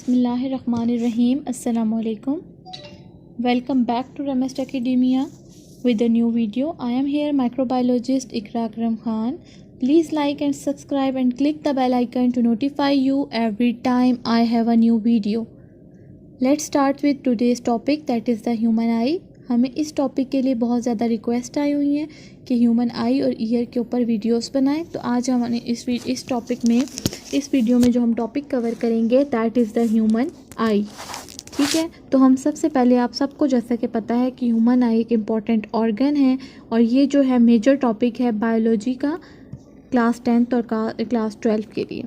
Bismillahirrahmanirrahim. Assalamu alaikum. Welcome back to Ramest Academia with a new video. I am here microbiologist Iqra Akram Khan. Please like and subscribe and click the bell icon to notify you every time I have a new video. Let's start with today's topic, that is the human eye. हमें इस topic के लिए बहुत ज़्यादा request आई हुई है कि human आई और ईयर के ऊपर वीडियोस बनाएं। तो आज हमने इस टॉपिक में, इस वीडियो में जो हम टॉपिक कवर करेंगे दैट इज़ द ह्यूमन आई। ठीक है, तो हम सबसे पहले, आप सबको जैसा कि पता है कि ह्यूमन आई एक इम्पॉर्टेंट ऑर्गन है और ये जो है मेजर टॉपिक है बायोलॉजी का क्लास 10th और क्लास 12 के लिए।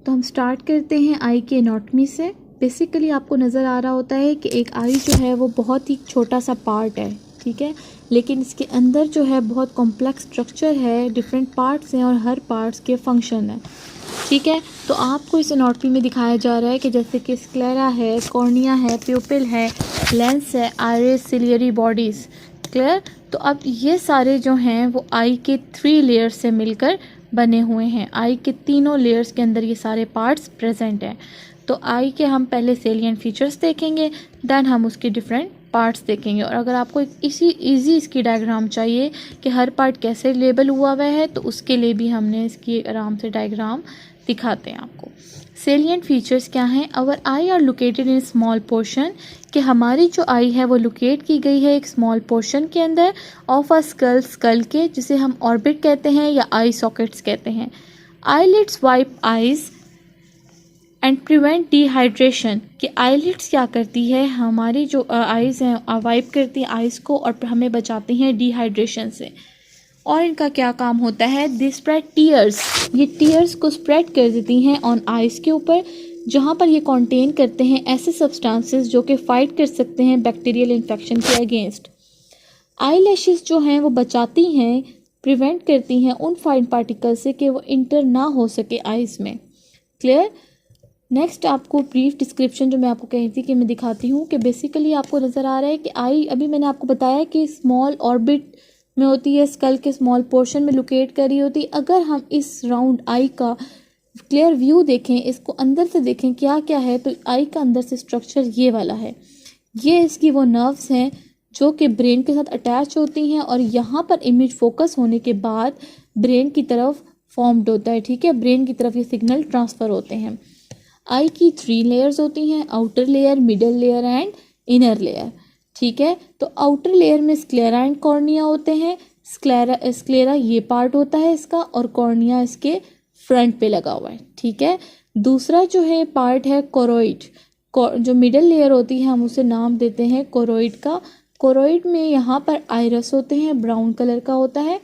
तो हम स्टार्ट करते हैं आई की एनाटॉमी से। बेसिकली आपको नज़र आ रहा होता है कि एक आई जो है वो बहुत ही छोटा सा पार्ट है, ठीक है, लेकिन इसके अंदर जो है बहुत कॉम्प्लेक्स स्ट्रक्चर है, डिफरेंट पार्ट्स हैं और हर पार्ट्स के फंक्शन है। ठीक है, तो आपको इस एनाटॉमी में दिखाया जा रहा है कि जैसे कि स्क्लेरा है, कॉर्निया है, प्यूपिल है, लेंस है, आइरिस, सिलियरी बॉडीज़। क्लियर? तो अब ये सारे जो हैं वो आई के 3 लेयर्स से मिलकर बने हुए हैं। आई के तीनों लेयर्स के अंदर ये सारे पार्ट्स प्रेजेंट हैं। तो आई के हम पहले सेलिएंट फीचर्स देखेंगे, देन हम उसके डिफरेंट पार्ट्स देखेंगे। और अगर आपको एक इजी इसकी डायग्राम चाहिए कि हर पार्ट कैसे लेबल हुआ है तो उसके लिए भी हमने इसकी आराम से डायग्राम दिखाते हैं आपको। सेलिएंट फीचर्स क्या हैं? Our eye are located in small portion, कि हमारी जो आई है वो लोकेट की गई है एक स्मॉल पोर्शन के अंदर ऑफ अ स्कल के, जिसे हम ऑर्बिट कहते हैं या आई सॉकेट्स कहते हैं। Eyelids wipe eyes and prevent dehydration, कि आईलिड्स क्या करती है, हमारी जो आइज़ हैं वाइप करती हैं आइज़ को और हमें बचाती हैं डिहाइड्रेशन से। और इनका क्या काम होता है? दे स्प्रेड टीयर्स, ये टीयर्स को स्प्रेड कर देती हैं ऑन आइज़ के ऊपर, जहाँ पर ये कंटेन करते हैं ऐसे सब्सटेंसेस जो कि फ़ाइट कर सकते हैं बैक्टीरियल इन्फेक्शन के अगेंस्ट। आई लैशेस जो हैं वो बचाती हैं, प्रिवेंट करती हैं उन फाइन पार्टिकल से कि वो इंटर ना हो सके आइज़ में। क्लियर? नेक्स्ट आपको ब्रीफ डिस्क्रिप्शन जो मैं आपको कही थी कि मैं दिखाती हूँ कि बेसिकली आपको नज़र आ रहा है कि आई, अभी मैंने आपको बताया कि स्मॉल ऑर्बिट में होती है, स्कल के स्मॉल पोर्शन में लोकेट करी होती है। अगर हम इस राउंड आई का क्लियर व्यू देखें, इसको अंदर से देखें क्या क्या है, तो आई का अंदर से स्ट्रक्चर ये वाला है। ये इसकी वो नर्व्स हैं जो कि ब्रेन के साथ अटैच होती हैं और यहाँ पर इमेज फोकस होने के बाद ब्रेन की तरफ फॉर्म्ड होता है। ठीक है, ब्रेन की तरफ ये सिग्नल ट्रांसफ़र होते हैं। आई की 3 लेयर्स होती हैं, outer layer, middle layer and inner layer. ठीक है, तो आउटर लेयर में स्क्लेरा एंड कॉर्निया होते हैं। स्क्लेरा ये पार्ट होता है इसका और कॉर्निया इसके फ्रंट पे लगा हुआ है। ठीक है, दूसरा जो है पार्ट है कोरोइड। जो मिडल लेयर होती है हम उसे नाम देते हैं कोरोइड का। कोरोइड में यहाँ पर आइरस होते हैं, ब्राउन कलर का होता है।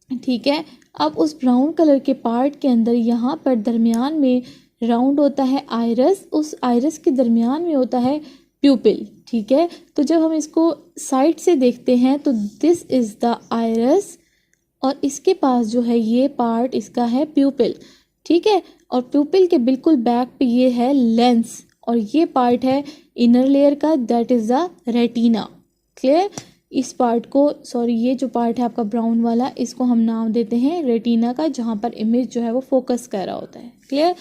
ठीक है, अब उस ब्राउन कलर के पार्ट के अंदर यहाँ पर दरमियान में राउंड होता है आइरस, उस आइरस के दरमियान में होता है प्यूपिल। ठीक है, तो जब हम इसको साइड से देखते हैं तो दिस इज़ द आइरस और इसके पास जो है ये पार्ट इसका है प्यूपिल। ठीक है, और प्यूपिल के बिल्कुल बैक पे ये है लेंस और ये पार्ट है इनर लेयर का, that is the retina. Clear? इस पार्ट को, ये जो पार्ट है आपका ब्राउन वाला, इसको हम नाम देते हैं रेटिना का, जहाँ पर इमेज जो है वो फोकस कर रहा होता है। क्लियर?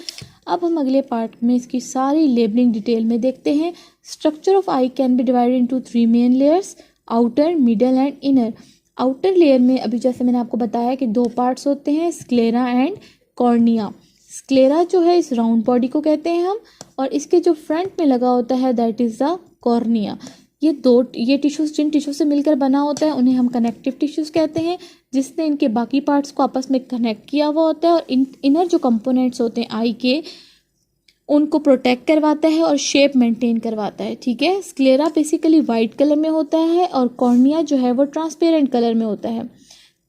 अब हम अगले पार्ट में इसकी सारी लेबलिंग डिटेल में देखते हैं। Structure of I can be divided into 3 main layers, outer, middle and inner. Outer layer में अभी जैसे मैंने आपको बताया कि 2 पार्ट्स होते हैं, स्क्लेरा एंड कॉर्निया। स्क्लेरा जो है इस राउंड बॉडी को कहते हैं हम, और इसके जो फ्रंट में लगा होता है दैट इज़ द कॉर्निया। ये टिश्यूज़ जिन टिश्यू से मिलकर बना होता है उन्हें हम कनेक्टिव टिश्यूज़ कहते हैं, जिसने इनके बाकी पार्ट्स को आपस में कनेक्ट किया हुआ होता है। और इनर जो कंपोनेंट्स होते हैं आई के, उनको प्रोटेक्ट करवाता है और शेप मेंटेन करवाता है। ठीक है, स्क्लेरा बेसिकली वाइट कलर में होता है और कॉर्निया जो है वो ट्रांसपेरेंट कलर में होता है।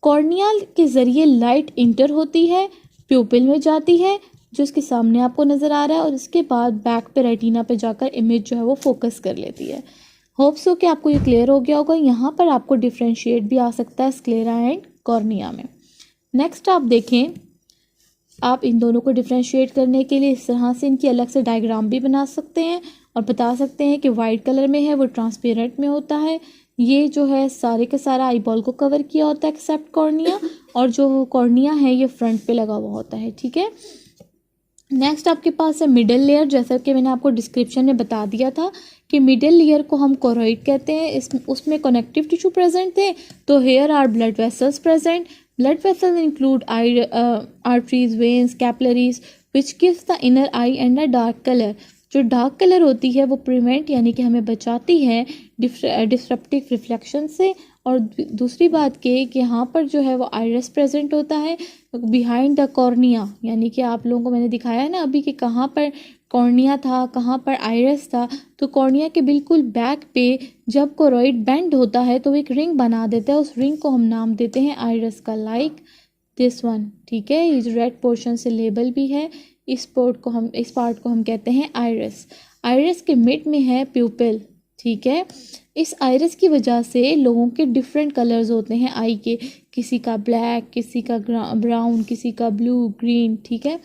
कॉर्निया के ज़रिए लाइट इंटर होती है, प्यूपिल में जाती है जो इसके सामने आपको नज़र आ रहा है, और इसके बाद बैक पे रेटिना पे जाकर इमेज जो है वो फोकस कर लेती है। होप सो कि आपको ये क्लियर हो गया होगा। यहाँ पर आपको डिफ्रेंशिएट भी आ सकता है स्क्लेरा एंड कॉर्निया में। नेक्स्ट आप देखें, आप इन दोनों को डिफ्रेंशिएट करने के लिए इस तरह से इनकी अलग से डायग्राम भी बना सकते हैं और बता सकते हैं कि वाइट कलर में है वो ट्रांसपेरेंट में होता है, ये जो है सारे का सारा आई बॉल को कवर किया होता है एक्सेप्ट कॉर्निया, और जो कॉर्निया है ये फ्रंट पे लगा हुआ होता है। ठीक है, नेक्स्ट आपके पास है मिडल लेयर। जैसा कि मैंने आपको डिस्क्रिप्शन में बता दिया था कि मिडल लेयर को हम कोरोइड कहते हैं। उसमें कनेक्टिव टिश्यू प्रेजेंट थे, तो here are blood vessels present. Blood vessels include arteries, veins, capillaries which gives the inner eye and a dark colour. जो डार्क कलर होती है वो प्रिवेंट यानी कि हमें बचाती है डिस्ट्रप्टिव रिफ्लेक्शन से। और दूसरी बात कि यहाँ पर जो है वो आइरिस प्रेजेंट होता है बिहाइंड द कॉर्निया, यानी कि आप लोगों को मैंने दिखाया है ना अभी कि कहाँ पर कॉर्निया था, कहाँ पर आइरिस था। तो कॉर्निया के बिल्कुल बैक पे जब कोरोइड बेंड होता है तो एक रिंग बना देता है, उस रिंग को हम नाम देते हैं आइरिस का, लाइक दिस वन। ठीक है, ये जो रेड पोर्शन से लेबल भी है, इस पार्ट को हम कहते हैं आइरिस। आइरिस के मिड में है प्यूपिल। ठीक है, इस आइरिस की वजह से लोगों के डिफरेंट कलर्स होते हैं आई के, किसी का ब्लैक, किसी का ब्राउन, किसी का ब्लू, ग्रीन। ठीक है,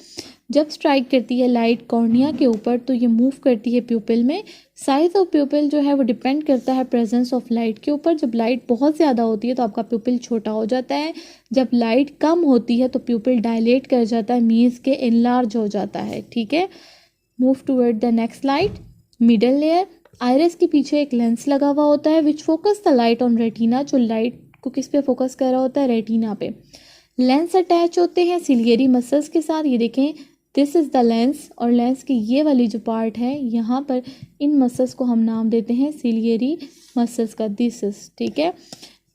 जब स्ट्राइक करती है लाइट कॉर्निया के ऊपर तो ये मूव करती है प्यूपिल में। साइज ऑफ प्यूपिल जो है वो डिपेंड करता है प्रेजेंस ऑफ लाइट के ऊपर। जब लाइट बहुत ज़्यादा होती है तो आपका प्यूपिल छोटा हो जाता है, जब लाइट कम होती है तो प्यूपिल डायलेट कर जाता है, मीन्स के इनलार्ज हो जाता है। ठीक है, move toward the next slide. Middle layer, iris के पीछे एक लेंस लगा हुआ होता है which focus the light on retina. जो लाइट को किस पे फोकस कर रहा होता है, रेटिना पे। लेंस अटैच होते हैं सिलियरी मसल्स के साथ। ये देखें, दिस इज़ द लेंस, और लेंस की ये वाली जो पार्ट है यहाँ पर इन मसल्स को हम नाम देते हैं सिलियरी मसल्स का, दिस इज। ठीक है,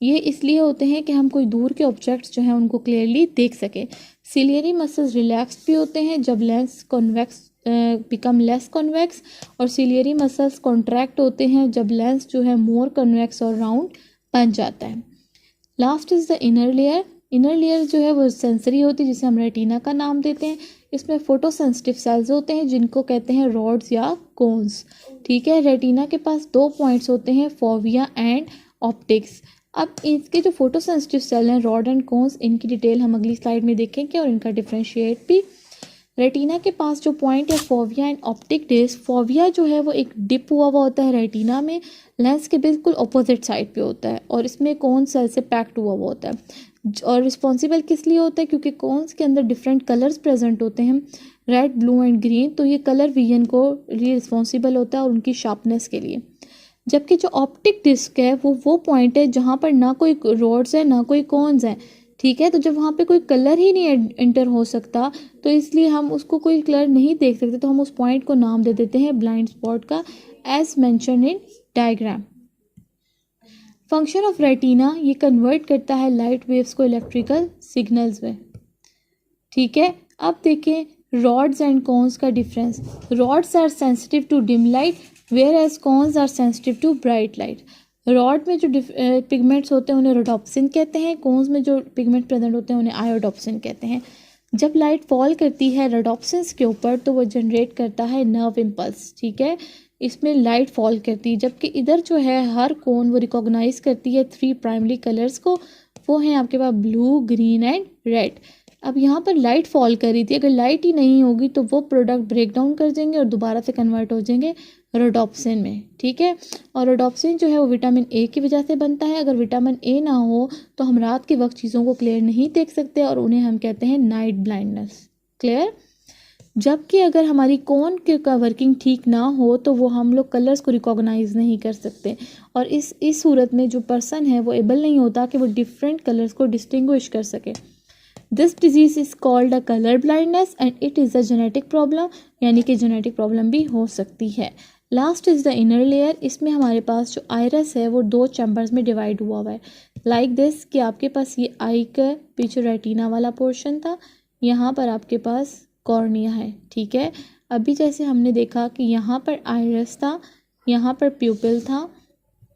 ये इसलिए होते हैं कि हम कोई दूर के ऑब्जेक्ट्स जो हैं उनको क्लियरली देख सकें। सिलियरी मसल्स रिलैक्स्ड भी होते हैं जब lens convex become less convex, और सिलियरी मसल्स कॉन्ट्रैक्ट होते हैं जब लेंस जो है मोर कॉन्वेक्स और राउंड बन जाता है। Last is the inner layer. Inner layer जो है वो सेंसरी होती है जिसे हम रेटिना का नाम देते हैं। इसमें फोटो सेंसिटिव सेल्स होते हैं जिनको कहते हैं रॉड्स या कोन्स। ठीक है, रेटिना के पास 2 पॉइंट्स होते हैं, फोविया एंड ऑप्टिक्स। अब इसके जो फोटो सेंसिटिव सेल हैं, रॉड एंड कोन्स, इनकी डिटेल हम अगली स्लाइड में देखेंगे और इनका डिफ्रेंशिएट भी। रेटिना के पास जो पॉइंट है fovea and optic disc, fovea जो है वो एक डिप हुआ होता है रेटिना में, लेंस के बिल्कुल अपोजिट साइड पे होता है, और इसमें कोन सेल से पैक्ड हुआ होता है। और रिस्पॉन्सिबल किस लिए होता है, क्योंकि कोन्स के अंदर डिफरेंट कलर्स प्रेजेंट होते हैं, रेड, ब्लू एंड ग्रीन, तो ये कलर विजन को लिए रिस्पॉन्सिबल होता है और उनकी शार्पनेस के लिए। जबकि जो ऑप्टिक डिस्क है वो पॉइंट है जहाँ पर ना कोई रोड्स है ना कोई कोन्स हैं। ठीक है, तो जब वहाँ पे कोई कलर ही नहीं एंटर हो सकता तो इसलिए हम उसको कोई कलर नहीं देख सकते, तो हम उस पॉइंट को नाम दे देते हैं ब्लाइंड स्पॉट का, as mention in diagram. Function of retina, ये कन्वर्ट करता है लाइट वेव्स को इलेक्ट्रिकल सिग्नल्स में। ठीक है, अब देखें रॉड्स एंड कोन्स का difference. Rods are sensitive to dim light whereas cones are sensitive to bright light. Rod में जो पिगमेंट्स होते हैं उन्हें रोडोप्सिन कहते हैं, कोन्स में जो पिगमेंट प्रेजेंट होते हैं उन्हें आयोडोप्सिन कहते हैं। जब लाइट फॉल करती है रोडोप्सिन्स के ऊपर तो वो जनरेट करता है नर्व इम्पल्स। ठीक है, इसमें लाइट फॉल करती है, जबकि इधर जो है हर कोन वो रिकॉग्नाइज करती है 3 प्राइमरी कलर्स को, वो हैं आपके पास ब्लू, ग्रीन एंड रेड। अब यहाँ पर लाइट फॉल कर रही थी, अगर लाइट ही नहीं होगी तो वो प्रोडक्ट ब्रेक डाउन कर देंगे और दोबारा से कन्वर्ट हो जाएंगे रोडोप्सिन में। ठीक है, और रोडोप्सिन जो है वो विटामिन ए की वजह से बनता है। अगर विटामिन ए ना हो तो हम रात के वक्त चीज़ों को क्लियर नहीं देख सकते और उन्हें हम कहते हैं नाइट ब्लाइंडनेस। क्लियर? जबकि अगर हमारी कोन का वर्किंग ठीक ना हो तो वो हम लोग कलर्स को रिकॉग्नाइज नहीं कर सकते, और इस सूरत में जो पर्सन है वो एबल नहीं होता कि वो डिफरेंट कलर्स को डिस्टिंग्विश कर सके। This disease is called a colour blindness and it is a genetic problem, यानी कि जेनेटिक प्रॉब्लम भी हो सकती है। Last is the inner layer. इसमें हमारे पास जो आइरस है वो 2 चैम्बर्स में डिवाइड हुआ है, लाइक दिस, कि आपके पास ये आई का पीछे रेटिना वाला पोर्शन था, यहाँ पर आपके पास कॉर्निया है। ठीक है, अभी जैसे हमने देखा कि यहाँ पर आइरस था, यहाँ पर प्यूपिल था।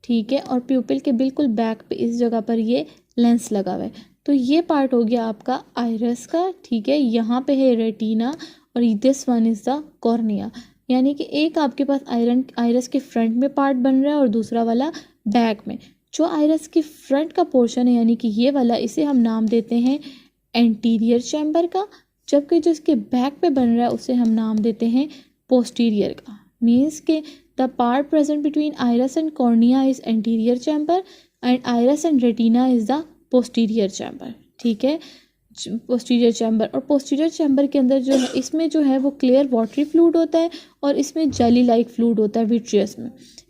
ठीक है, और प्यूपिल के बिल्कुल बैक पे इस जगह पर ये लेंस लगा हुआ है, तो ये पार्ट हो गया आपका आइरस का। ठीक है, यहाँ पे है रेटिना और this one is the cornea, यानी कि एक आपके पास आइरस के फ्रंट में पार्ट बन रहा है और दूसरा वाला बैक में। जो आइरस के फ्रंट का पोर्शन है यानी कि ये वाला, इसे हम नाम देते हैं एंटीरियर चैम्बर का, जबकि जो इसके बैक पे बन रहा है उसे हम नाम देते हैं पोस्टीरियर का। मीन्स के the part present between iris and cornea is anterior chamber and iris and retina is the posterior chamber. ठीक है, पोस्टीरियर चैम्बर, और पोस्टीरियर चैम्बर के अंदर जो है इसमें जो है वो क्लियर वाटरी फ्लूइड होता है और इसमें जेली लाइक फ्लूइड होता है विट्रियस में।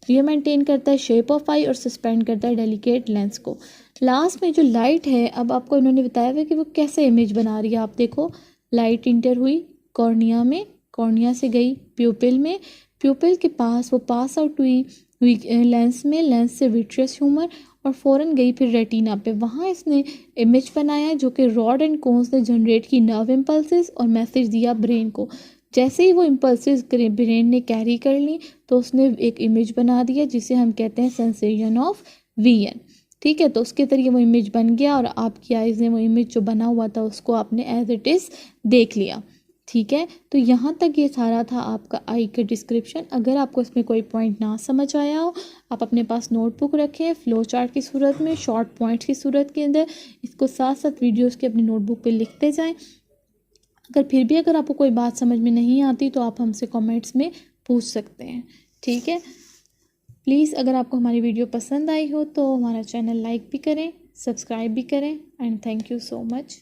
ये मेंटेन करता है शेप ऑफ आई और सस्पेंड करता है डेलिकेट लेंस को। लास्ट में जो लाइट है, अब आपको इन्होंने बताया हुआ कि वो कैसे इमेज बना रही है। आप देखो, लाइट इंटर हुई कॉर्निया में, कॉर्निया से गई प्यूपिल में, प्यूपिल के पास वो पास आउट हुई लेंस में, लेंस से विट्रियस ह्यूमर और फ़ौरन गई फिर रेटिना पे। वहाँ इसने इमेज बनाया जो कि रॉड एंड कोन्स ने जनरेट की नर्व इम्पल्सेस और मैसेज दिया ब्रेन को। जैसे ही वो इम्पल्सेस ब्रेन ने कैरी कर ली तो उसने एक इमेज बना दिया जिसे हम कहते हैं सेंसेशन ऑफ विजन। ठीक है, तो उसके तरीके वो इमेज बन गया और आपकी आइज़ ने वो इमेज जो बना हुआ था उसको आपने एज इट इज़ देख लिया। ठीक है, तो यहाँ तक ये सारा था आपका आई का डिस्क्रिप्शन। अगर आपको इसमें कोई पॉइंट ना समझ आया हो, आप अपने पास नोटबुक रखें, फ्लो चार्ट की सूरत में, शॉर्ट पॉइंट्स की सूरत के अंदर इसको साथ साथ वीडियोस के अपनी नोटबुक पे लिखते जाएं। अगर आपको कोई बात समझ में नहीं आती तो आप हमसे कमेंट्स में पूछ सकते हैं। ठीक है, प्लीज़ अगर आपको हमारी वीडियो पसंद आई हो तो हमारा चैनल लाइक भी करें, सब्सक्राइब भी करें, and thank you so much.